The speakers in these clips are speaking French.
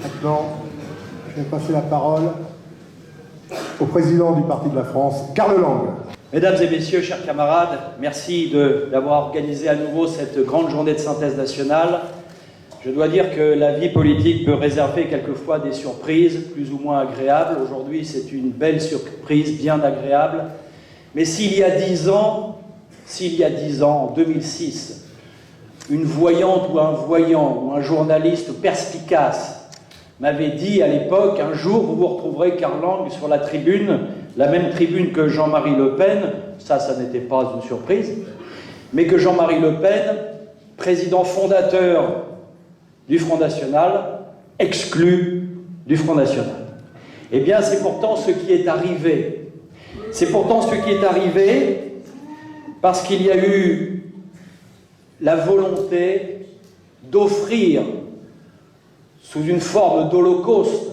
Maintenant, je vais passer la parole au président du Parti de la France, Carl Lang. Mesdames et messieurs, chers camarades, merci d'avoir organisé à nouveau cette grande journée de synthèse nationale. Je dois dire que la vie politique peut réserver quelquefois des surprises plus ou moins agréables. Aujourd'hui, c'est une belle surprise, bien agréable. Mais s'il y a 10 ans, en 2006, une voyante ou un voyant ou un journaliste perspicace m'avait dit à l'époque, un jour vous vous retrouverez Carl Lang sur la tribune, la même tribune que Jean-Marie Le Pen, ça n'était pas une surprise, mais que Jean-Marie Le Pen, président fondateur du Front National, exclu du Front National. Eh bien, c'est pourtant ce qui est arrivé. C'est pourtant ce qui est arrivé parce qu'il y a eu la volonté d'offrir, sous une forme d'holocauste,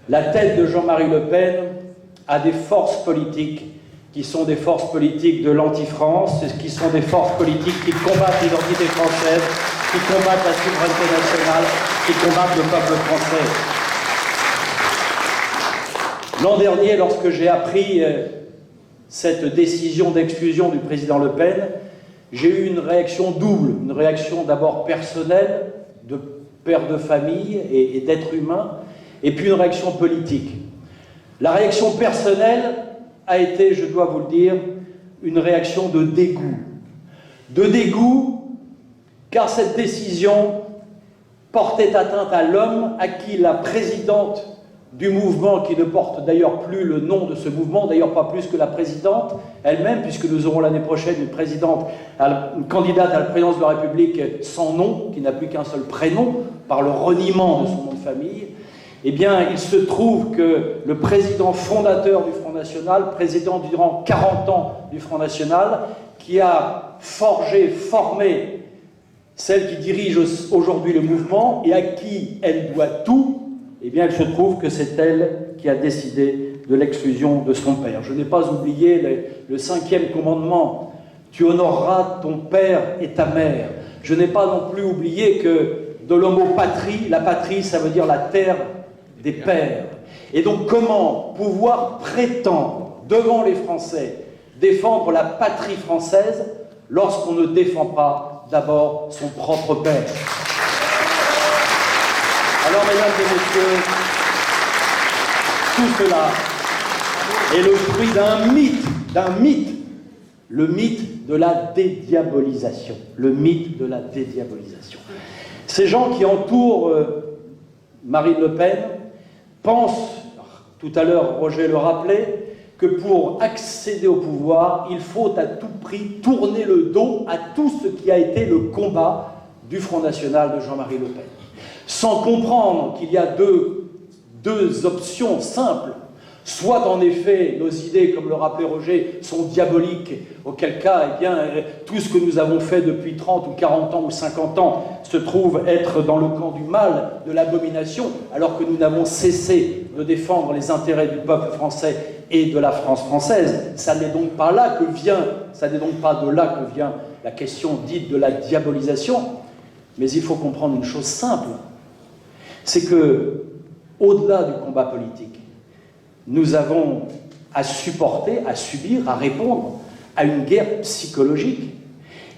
la tête de Jean-Marie Le Pen à des forces politiques qui sont des forces politiques de l'anti-France, qui sont des forces politiques qui combattent l'identité française, qui combattent la souveraineté nationale, qui combattent le peuple français. L'an dernier, lorsque j'ai appris cette décision d'exclusion du président Le Pen, j'ai eu une réaction double, une réaction d'abord personnelle, de père de famille et d'être humain, et puis une réaction politique. La réaction personnelle a été, je dois vous le dire, une réaction de dégoût. De dégoût, car cette décision portait atteinte à l'homme à qui la présidente du mouvement, qui ne porte d'ailleurs plus le nom de ce mouvement, d'ailleurs pas plus que la présidente elle-même, puisque nous aurons l'année prochaine une candidate à la présidence de la République sans nom, qui n'a plus qu'un seul prénom, par le reniement de son nom de famille. Eh bien, il se trouve que le président fondateur du Front National, président durant 40 ans du Front National, qui a formé celle qui dirige aujourd'hui le mouvement et à qui elle doit tout, eh bien, il se trouve que c'est elle qui a décidé de l'exclusion de son père. Je n'ai pas oublié le 5e commandement, « Tu honoreras ton père et ta mère ». Je n'ai pas non plus oublié que de l'homo patrie, la patrie, ça veut dire la terre des pères. Et donc, comment pouvoir prétendre devant les Français défendre la patrie française lorsqu'on ne défend pas d'abord son propre père? Alors, mesdames et messieurs, tout cela est le fruit d'un mythe, le mythe de la dédiabolisation, le mythe de la dédiabolisation. Ces gens qui entourent Marine Le Pen pensent, tout à l'heure Roger le rappelait, que pour accéder au pouvoir, il faut à tout prix tourner le dos à tout ce qui a été le combat du Front National de Jean-Marie Le Pen. Sans comprendre qu'il y a deux options simples. Soit, en effet, nos idées, comme le rappelait Roger, sont diaboliques, auquel cas, eh bien, tout ce que nous avons fait depuis 30 ou 40 ans ou 50 ans se trouve être dans le camp du mal, de l'abomination, alors que nous n'avons cessé de défendre les intérêts du peuple français et de la France française. Ça n'est donc pas là que vient, ça n'est donc pas de là que vient la question dite de la diabolisation, mais il faut comprendre une chose simple. C'est que, au-delà du combat politique, nous avons à supporter, à subir, à répondre à une guerre psychologique.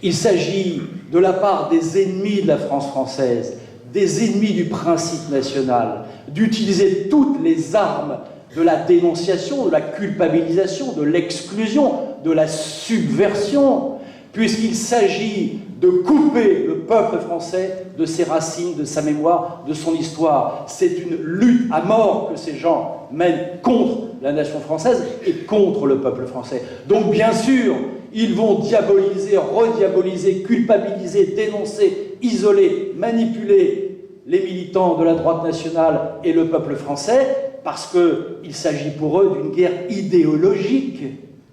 Il s'agit de la part des ennemis de la France française, des ennemis du principe national, d'utiliser toutes les armes de la dénonciation, de la culpabilisation, de l'exclusion, de la subversion, puisqu'il s'agit de couper le peuple français de ses racines, de sa mémoire, de son histoire. C'est une lutte à mort que ces gens mènent contre la nation française et contre le peuple français. Donc bien sûr, ils vont diaboliser, rediaboliser, culpabiliser, dénoncer, isoler, manipuler les militants de la droite nationale et le peuple français, parce qu'il s'agit pour eux d'une guerre idéologique,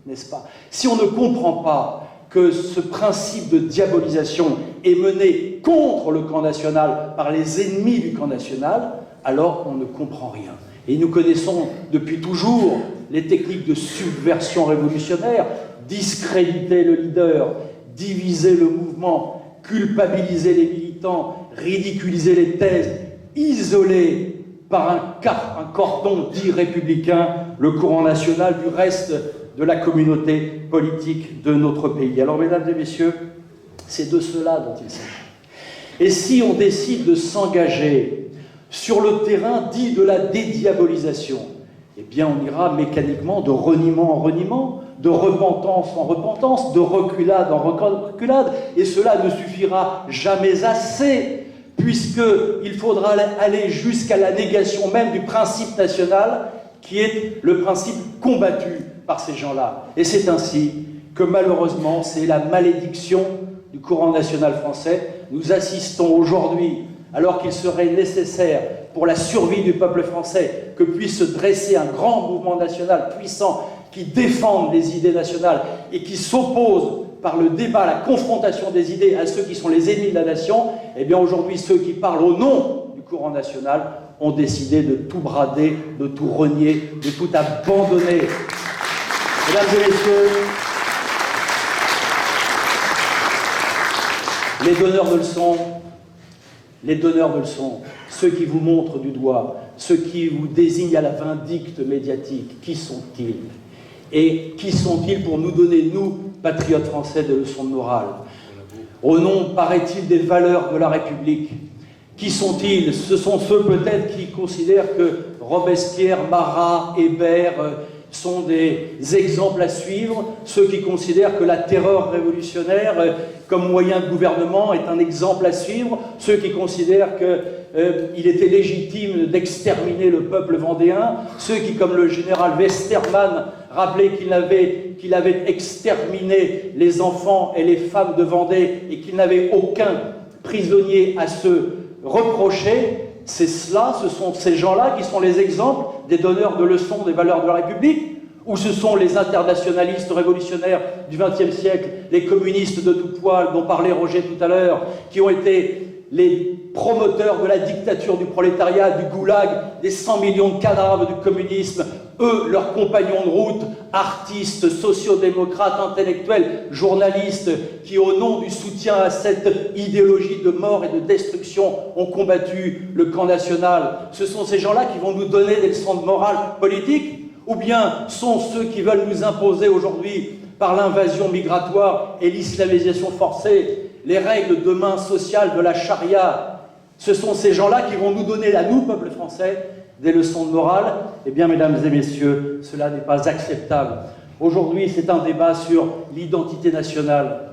n'est-ce pas? Si on ne comprend pas que ce principe de diabolisation est mené contre le camp national par les ennemis du camp national, alors on ne comprend rien. Et nous connaissons depuis toujours les techniques de subversion révolutionnaire, discréditer le leader, diviser le mouvement, culpabiliser les militants, ridiculiser les thèses, isolé par un cordon dit républicain le courant national du reste de la communauté politique de notre pays. Alors, mesdames et messieurs, c'est de cela dont il s'agit. Et si on décide de s'engager sur le terrain dit de la dédiabolisation, eh bien on ira mécaniquement de reniement en reniement, de repentance en repentance, de reculade en reculade, et cela ne suffira jamais assez, puisqu'il faudra aller jusqu'à la négation même du principe national, qui est le principe combattu par ces gens-là. Et c'est ainsi que malheureusement, c'est la malédiction du courant national français. Nous assistons aujourd'hui, alors qu'il serait nécessaire pour la survie du peuple français que puisse se dresser un grand mouvement national puissant qui défende les idées nationales et qui s'oppose par le débat, la confrontation des idées à ceux qui sont les ennemis de la nation, eh bien aujourd'hui ceux qui parlent au nom du courant national ont décidé de tout brader, de tout renier, de tout abandonner. Mesdames et messieurs, les donneurs de leçons, ceux qui vous montrent du doigt, ceux qui vous désignent à la vindicte médiatique, qui sont-ils? Et qui sont-ils pour nous donner, nous, patriotes français, des leçons de morale? Au nom, paraît-il, des valeurs de la République. Qui sont-ils? Ce sont ceux peut-être qui considèrent que Robespierre, Marat, Hébert sont des exemples à suivre, ceux qui considèrent que la terreur révolutionnaire comme moyen de gouvernement est un exemple à suivre, ceux qui considèrent qu'il était légitime d'exterminer le peuple vendéen, ceux qui, comme le général Westermann, rappelaient qu'il avait exterminé les enfants et les femmes de Vendée et qu'il n'avait aucun prisonnier à se reprocher. C'est cela, ce sont ces gens-là qui sont les exemples des donneurs de leçons des valeurs de la République, ou ce sont les internationalistes révolutionnaires du XXe siècle, les communistes de tout poil dont parlait Roger tout à l'heure, qui ont été les promoteurs de la dictature du prolétariat, du goulag, des 100 millions de cadavres du communisme, eux, leurs compagnons de route, artistes, sociodémocrates, intellectuels, journalistes, qui au nom du soutien à cette idéologie de mort et de destruction ont combattu le camp national. Ce sont ces gens-là qui vont nous donner des leçons de morale politique, ou bien sont ceux qui veulent nous imposer aujourd'hui, par l'invasion migratoire et l'islamisation forcée, les règles de main sociale de la charia? Ce sont ces gens-là qui vont nous donner, à nous, peuple français, des leçons de morale. Eh bien, mesdames et messieurs, cela n'est pas acceptable. Aujourd'hui, c'est un débat sur l'identité nationale.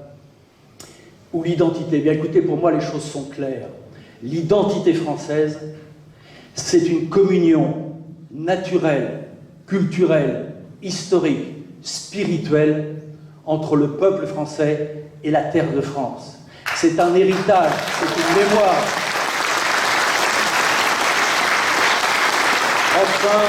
Ou l'identité. Eh bien, écoutez, pour moi, les choses sont claires. L'identité française, c'est une communion naturelle, culturelle, historique, spirituelle entre le peuple français et la terre de France. C'est un héritage, c'est une mémoire. Enfin,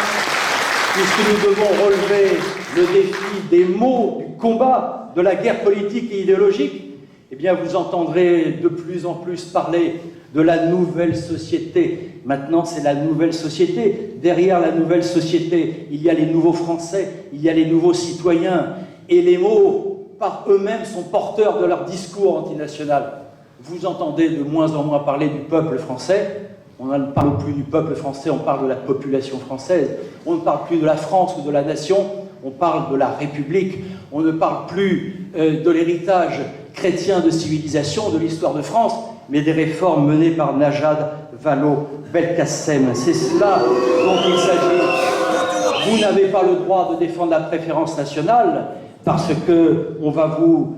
puisque nous devons relever le défi des mots, du combat, de la guerre politique et idéologique, eh bien vous entendrez de plus en plus parler de la nouvelle société. Maintenant, c'est la nouvelle société. Derrière la nouvelle société, il y a les nouveaux Français, il y a les nouveaux citoyens. Et les mots, par eux-mêmes, sont porteurs de leur discours antinational. Vous entendez de moins en moins parler du peuple français. On ne parle plus du peuple français, on parle de la population française. On ne parle plus de la France ou de la nation, on parle de la République. On ne parle plus de l'héritage chrétien de civilisation, de l'histoire de France, mais des réformes menées par Najat Vallaud-Belkacem. C'est cela dont il s'agit. Vous n'avez pas le droit de défendre la préférence nationale parce qu'on va vous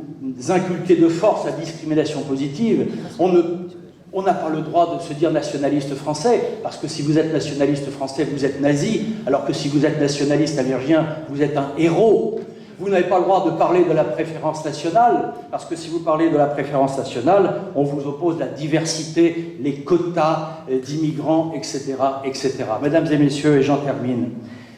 inculquer de force la discrimination positive. On n'a pas le droit de se dire nationaliste français, parce que si vous êtes nationaliste français, vous êtes nazi, alors que si vous êtes nationaliste allergien, vous êtes un héros. Vous n'avez pas le droit de parler de la préférence nationale, parce que si vous parlez de la préférence nationale, on vous oppose la diversité, les quotas d'immigrants, etc., etc. Mesdames et messieurs, et j'en termine,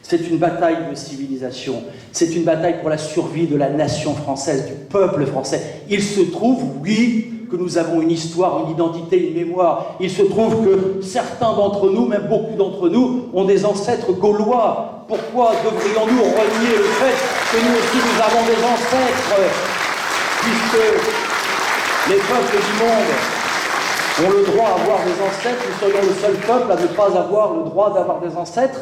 c'est une bataille de civilisation, c'est une bataille pour la survie de la nation française, du peuple français. Il se trouve, oui, que nous avons une histoire, une identité, une mémoire. Il se trouve que certains d'entre nous, même beaucoup d'entre nous, ont des ancêtres gaulois. Pourquoi devrions-nous renier le fait que nous aussi nous avons des ancêtres, puisque les peuples du monde ont le droit à avoir des ancêtres, nous serions le seul peuple à ne pas avoir le droit d'avoir des ancêtres.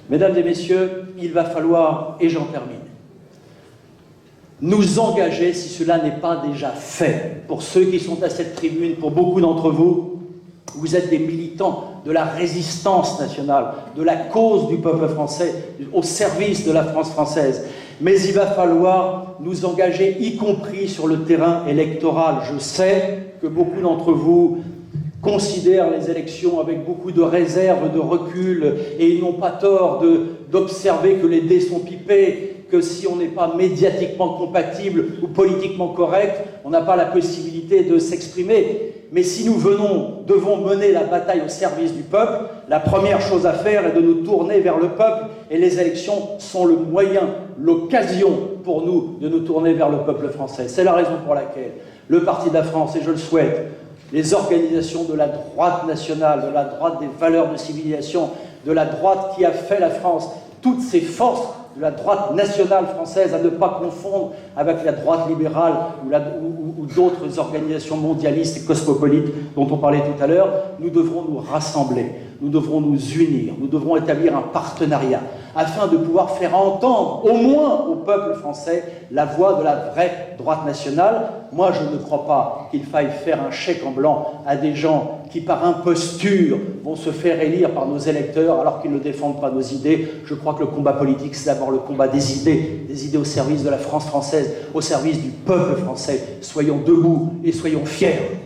Mesdames et messieurs, il va falloir, et j'en termine, nous engager, si cela n'est pas déjà fait. Pour ceux qui sont à cette tribune, pour beaucoup d'entre vous, vous êtes des militants de la résistance nationale, de la cause du peuple français, au service de la France française. Mais il va falloir nous engager, y compris sur le terrain électoral. Je sais que beaucoup d'entre vous considèrent les élections avec beaucoup de réserve, de recul, et ils n'ont pas tort d'observer que les dés sont pipés, que si on n'est pas médiatiquement compatible ou politiquement correct, on n'a pas la possibilité de s'exprimer. Mais si nous devons mener la bataille au service du peuple, la première chose à faire est de nous tourner vers le peuple, et les élections sont le moyen, l'occasion pour nous de nous tourner vers le peuple français. C'est la raison pour laquelle le Parti de la France, et je le souhaite, les organisations de la droite nationale, de la droite des valeurs de civilisation, de la droite qui a fait la France, toutes ces forces de la droite nationale française, à ne pas confondre avec la droite libérale ou d'autres organisations mondialistes et cosmopolites dont on parlait tout à l'heure, nous devrons nous rassembler, nous devrons nous unir, nous devrons établir un partenariat afin de pouvoir faire entendre, au moins au peuple français, la voix de la vraie droite nationale. Moi, je ne crois pas qu'il faille faire un chèque en blanc à des gens qui, par imposture, vont se faire élire par nos électeurs alors qu'ils ne défendent pas nos idées. Je crois que le combat politique, c'est d'abord le combat des idées au service de la France française, au service du peuple français. Soyons debout et soyons fiers.